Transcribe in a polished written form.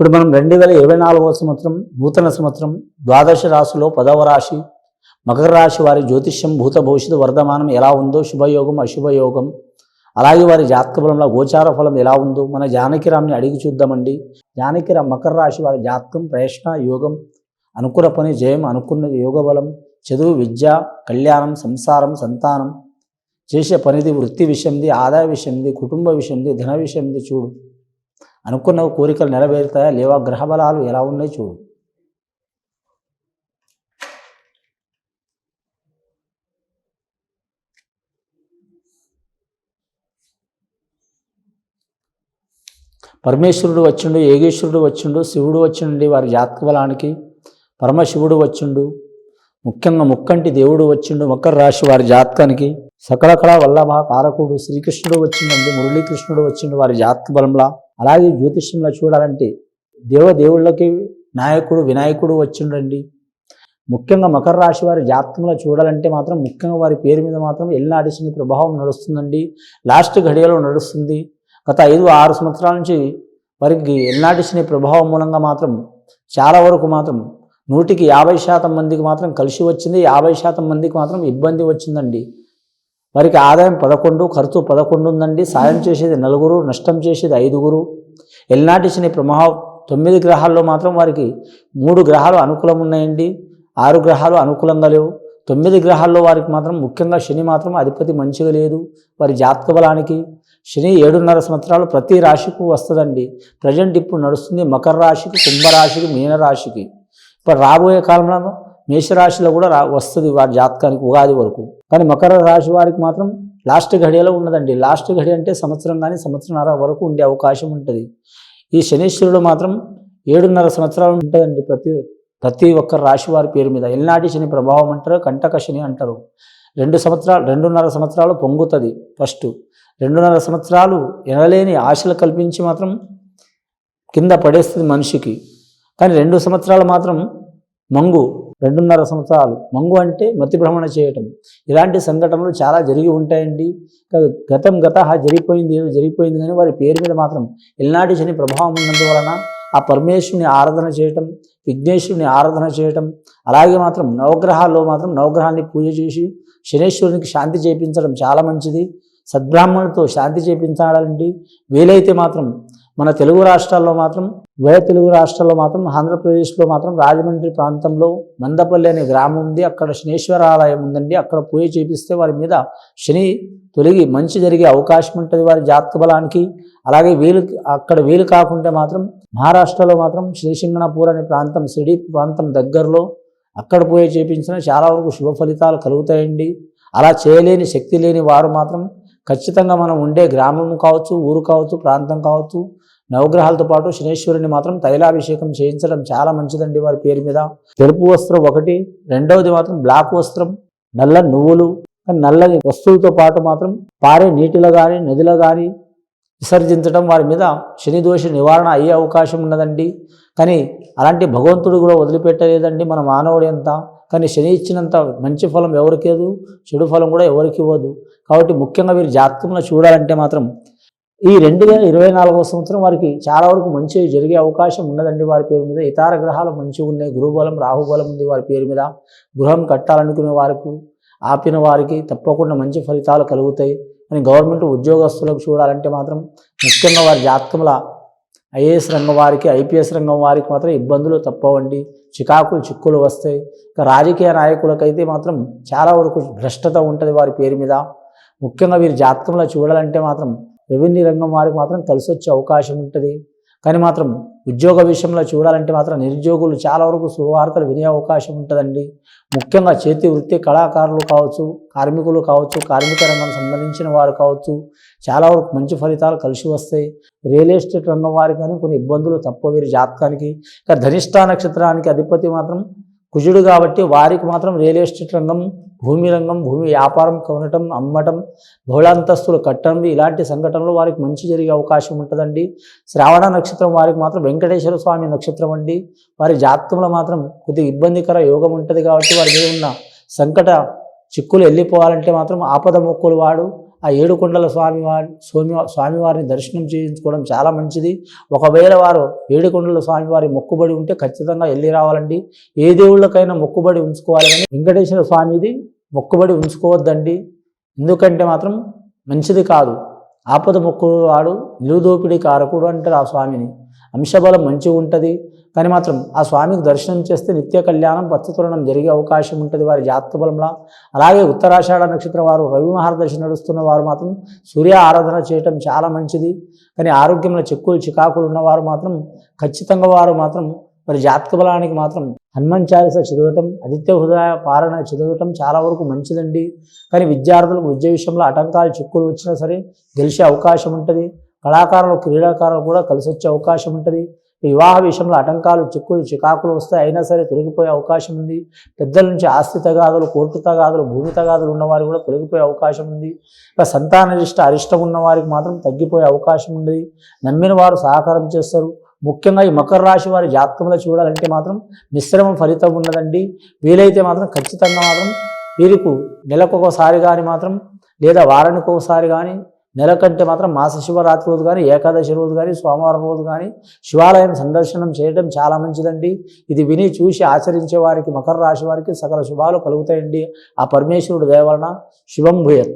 ఇప్పుడు మనం 2024వ సంవత్సరం నూతన సంవత్సరం ద్వాదశ రాశిలో 10వ రాశి మకర రాశి వారి జ్యోతిష్యం భూత భవిష్యత్తు వర్ధమానం ఎలా ఉందో శుభయోగం అశుభయోగం అలాగే వారి జాతక బలంలో గోచార ఫలం ఎలా ఉందో మన జానకిరామ్ని అడిగి చూద్దామండి. జానకిరామ్ మకర రాశి వారి జాతకం ప్రయత్న యోగం, అనుకున్న పని జయం, అనుకున్న యోగ బలం, చదువు విద్య కళ్యాణం సంసారం సంతానం, చేసే పనిది వృత్తి విషయంది, ఆదాయ విషయంది, కుటుంబ విషయంది, ధన విషయంది చూడు. అనుకున్న కోరికలు నెరవేరుతాయా లేవా, గ్రహ బలాలు ఎలా ఉన్నాయి చూడు. పరమేశ్వరుడు వచ్చిండు, యోగేశ్వరుడు వచ్చిండు, శివుడు వచ్చిండి వారి జాతక బలానికి, పరమశివుడు వచ్చిండు, ముఖ్యంగా ముక్కంటి దేవుడు వచ్చిండు మకర రాశి వారి జాతకానికి. సకల కళ వల్లభ కారకుడు శ్రీకృష్ణుడు వచ్చిండండి, మురళీకృష్ణుడు వచ్చిండు వారి జాతక బలంలా. అలాగే జ్యోతిష్యంలో చూడాలంటే దేవుళ్ళకి నాయకుడు వినాయకుడు వచ్చిండండి. ముఖ్యంగా మకర రాశి వారి జాతకంలో చూడాలంటే మాత్రం ముఖ్యంగా వారి పేరు మీద మాత్రం ఎల్నాటి శని ప్రభావం నడుస్తుందండి. లాస్ట్ ఘడియలో నడుస్తుంది. గత 5-6 సంవత్సరాల నుంచి వారికి ఎల్నాటి శని ప్రభావం మూలంగా మాత్రం చాలా వరకు మాత్రం 100కి 50% మందికి మాత్రం కలిసి వచ్చింది, 50% మందికి మాత్రం ఇబ్బంది వచ్చిందండి. వారికి ఆదాయం 11, ఖర్చు 11 ఉందండి. సాయం చేసేది 4, నష్టం చేసేది 5. ఎల్నాటి శని ప్రభావం 9 గ్రహాల్లో మాత్రం వారికి 3 గ్రహాలు అనుకూలం ఉన్నాయండి, 6 గ్రహాలు అనుకూలంగా లేవు. 9 గ్రహాల్లో వారికి మాత్రం ముఖ్యంగా శని మాత్రం అధిపతి మంచిగా లేదు. వారి జాతక బలానికి శని 7.5 సంవత్సరాలు ప్రతి రాశికి వస్తుందండి. ప్రజెంట్ ఇప్పుడు నడుస్తుంది మకర రాశికి, కుంభరాశికి, మీనరాశికి. ఇప్పుడు రాబోయే కాలంలో మేషరాశిలో కూడా వస్తుంది వారి జాతకానికి ఉగాది వరకు. కానీ మకర రాశి వారికి మాత్రం లాస్ట్ ఘడియలో ఉన్నదండి. లాస్ట్ ఘడి అంటే సంవత్సరం కానీ సంవత్సరంన్నర వరకు ఉండే అవకాశం ఉంటుంది. ఈ శనీశ్వరుడు మాత్రం 7.5 సంవత్సరాలు ఉంటుందండి ప్రతి ఒక్క రాశి వారి పేరు మీద. ఎల్నాటి శని ప్రభావం అంటారు, కంటక శని అంటారు. 2.5 సంవత్సరాలు పొంగుతుంది. ఫస్ట్ 2.5 సంవత్సరాలు ఎనలేని ఆశలు కల్పించి మాత్రం కింద పడేస్తుంది మనిషికి. కానీ 2 సంవత్సరాలు మాత్రం మంగు, 2.5 సంవత్సరాలు మంగు అంటే మతి భ్రమణ చేయటం. ఇలాంటి సంఘటనలు చాలా జరిగి ఉంటాయండి. గత జరిగిపోయింది ఏదో జరిగిపోయింది, కానీ వారి పేరు మీద మాత్రం ఎల్నాటి శని ప్రభావం ఉన్నందువలన ఆ పరమేశ్వరుని ఆరాధన చేయటం, విఘ్నేశ్వరుని ఆరాధన చేయటం, అలాగే మాత్రం నవగ్రహాల్లో మాత్రం నవగ్రహాన్ని పూజ చేసి శనేశ్వరునికి శాంతి చేయించడం చాలా మంచిది. సద్బ్రాహ్మణులతో శాంతి చేయించాలండి. వీలైతే మాత్రం మన తెలుగు రాష్ట్రాల్లో మాత్రం ఆంధ్రప్రదేశ్లో మాత్రం రాజమండ్రి ప్రాంతంలో మందపల్లి అనే గ్రామం ఉంది. అక్కడ శనేశ్వర ఆలయం ఉందండి. అక్కడ పూజ చేపిస్తే వారి మీద శని తొలగి మంచి జరిగే అవకాశం ఉంటుంది వారి జాతక బలానికి. అలాగే వీలు కాకుంటే మాత్రం మహారాష్ట్రలో మాత్రం శ్రీసింగణపూర్ అనే ప్రాంతం, షిరిడి ప్రాంతం దగ్గరలో అక్కడ పూజ చేపించినా చాలా వరకు శుభ ఫలితాలు కలుగుతాయండి. అలా చేయలేని శక్తి లేని వారు మాత్రం ఖచ్చితంగా మనం ఉండే గ్రామం కావచ్చు, ఊరు కావచ్చు, ప్రాంతం కావచ్చు, నవగ్రహాలతో పాటు శనేశ్వరుని మాత్రం తైలాభిషేకం చేయించడం చాలా మంచిదండి వారి పేరు మీద. తెలుపు వస్త్రం 1, 2వది మాత్రం బ్లాక్ వస్త్రం, నల్ల నువ్వులు, నల్లని వస్తువులతో పాటు మాత్రం పారే నీటిలో కానీ నదిలో కానీ విసర్జించడం వారి మీద శని దోష నివారణ అయ్యే అవకాశం ఉన్నదండి. కానీ అలాంటి భగవంతుడు కూడా వదిలిపెట్టలేదండి మన మానవుడు ఎంత. కానీ శని ఇచ్చినంత మంచి ఫలం ఎవరికి ఇవ్వదు, చెడు ఫలం కూడా ఎవరికి ఇవ్వదు. కాబట్టి ముఖ్యంగా వీరి జాతకంలో చూడాలంటే మాత్రం ఈ 2024వ సంవత్సరం వారికి చాలా వరకు మంచి జరిగే అవకాశం ఉన్నదండి వారి పేరు మీద. ఇతర గ్రహాలు మంచిగా ఉన్నాయి, గురుబలం రాహుబలం ఉంది వారి పేరు మీద. గృహం కట్టాలనుకునే వారికి, ఆపిన వారికి తప్పకుండా మంచి ఫలితాలు కలుగుతాయి. కానీ గవర్నమెంట్ ఉద్యోగస్తులకు చూడాలంటే మాత్రం ముఖ్యంగా వారి జాతకంలో ఐఏఎస్ రంగం వారికి, ఐపీఎస్ రంగం వారికి మాత్రం ఇబ్బందులు తప్పవండి, చిక్కులు వస్తాయి. ఇక రాజకీయ నాయకులకైతే మాత్రం చాలా వరకు భ్రష్టత ఉంటుంది వారి పేరు మీద. ముఖ్యంగా వీరి జాతకంలో చూడాలంటే మాత్రం రెవెన్యూ రంగం వారికి మాత్రం కలిసి వచ్చే అవకాశం ఉంటుంది. కానీ మాత్రం ఉద్యోగ విషయంలో చూడాలంటే మాత్రం నిరుద్యోగులు చాలా వరకు శుభవార్తలు వినే అవకాశం ఉంటుందండి. ముఖ్యంగా చేతి వృత్తి కళాకారులు కావచ్చు, కార్మికులు కావచ్చు, కార్మిక రంగం సంబంధించిన వారు కావచ్చు, చాలా వరకు మంచి ఫలితాలు కలిసి వస్తాయి. రియల్ ఎస్టేట్ రంగం వారికి కానీ కొన్ని ఇబ్బందులు తప్ప వీరి జాతకానికి. ఇక ధనిష్ఠా నక్షత్రానికి అధిపతి మాత్రం కుజుడు కాబట్టి వారికి మాత్రం రియల్ ఎస్టేట్ రంగం, భూమి వ్యాపారం కొనటం, అమ్మటం, బహుళాంతస్తులు కట్టడం, ఇలాంటి సంఘటనలు వారికి మంచి జరిగే అవకాశం ఉంటుందండి. శ్రావణ నక్షత్రం వారికి మాత్రం వెంకటేశ్వర స్వామి నక్షత్రం అండి. వారి జాతకంలో మాత్రం కొద్దిగా ఇబ్బందికర యోగం ఉంటుంది కాబట్టి వారి మీద ఉన్న సంకట చిక్కులు వెళ్ళిపోవాలంటే మాత్రం ఆపద మొక్కులు వాడు ఆ ఏడుకొండల స్వామివారిని దర్శనం చేయించుకోవడం చాలా మంచిది. ఒకవేళ వారు ఏడుకొండల స్వామివారి మొక్కుబడి ఉంటే ఖచ్చితంగా వెళ్ళి రావాలండి. ఏ దేవుళ్ళకైనా మొక్కుబడి ఉంచుకోవాలి, కానీ వెంకటేశ్వర స్వామిది మొక్కుబడి ఉంచుకోవద్దండి. ఎందుకంటే మాత్రం మంచిది కాదు. ఆపద మొక్కుడు వాడు నిలుదోపిడి కారకుడు అంటారు ఆ స్వామిని. అంశబలం మంచిగా ఉంటుంది, కానీ మాత్రం ఆ స్వామికి దర్శనం చేస్తే నిత్య కళ్యాణం పచ్చతోరణం జరిగే అవకాశం ఉంటుంది వారి జాతక బలంలో. అలాగే ఉత్తరాషాఢ నక్షత్రం వారు రవి మహర్దశి నడుస్తున్న వారు మాత్రం సూర్య ఆరాధన చేయటం చాలా మంచిది. కానీ ఆరోగ్యంలో చిక్కులు చికాకులు ఉన్నవారు మాత్రం ఖచ్చితంగా వారు మాత్రం మరి జాతక బలానికి మాత్రం హనుమాన్ చాలీస చదవటం, ఆదిత్య హృదయ పారణ చదవటం చాలా వరకు మంచిదండి. కానీ విద్యార్థులకు విద్య విషయంలో ఆటంకాలు చిక్కులు వచ్చినా సరే గెలిచే అవకాశం ఉంటుంది. కళాకారులు క్రీడాకారులు కూడా కలిసి వచ్చే అవకాశం ఉంటుంది. వివాహ విషయంలో ఆటంకాలు చిక్కులు చికాకులు వస్తాయి, అయినా సరే తొలగిపోయే అవకాశం ఉంది. పెద్దల నుంచి ఆస్తి తగాదులు, కోర్టు తగాదులు, భూమి తగాదులు ఉన్నవారు కూడా తొలగిపోయే అవకాశం ఉంది. ఇక సంతానరిష్ట అరిష్టం ఉన్న వారికి మాత్రం తగ్గిపోయే అవకాశం ఉంది. నమ్మిన వారు సహకారం చేస్తారు. ముఖ్యంగా ఈ మకర రాశి వారి జాతకంలో చూడాలంటే మాత్రం మిశ్రమ ఫలితం ఉన్నదండి. వీలైతే మాత్రం ఖచ్చితంగా మాత్రం వీరికి నెలకొకసారి కానీ మాత్రం లేదా వారానికి ఒకసారి కానీ, నెల కంటే మాత్రం మాస శివరాత్రి రోజు కానీ, ఏకాదశి రోజు కానీ, సోమవారం రోజు కానీ శివాలయం సందర్శనం చేయడం చాలా మంచిదండి. ఇది విని చూసి ఆచరించే వారికి, మకర రాశి వారికి సకల శుభాలు కలుగుతాయండి. ఆ పరమేశ్వరుడు దయ వలన శుభం భూయత్.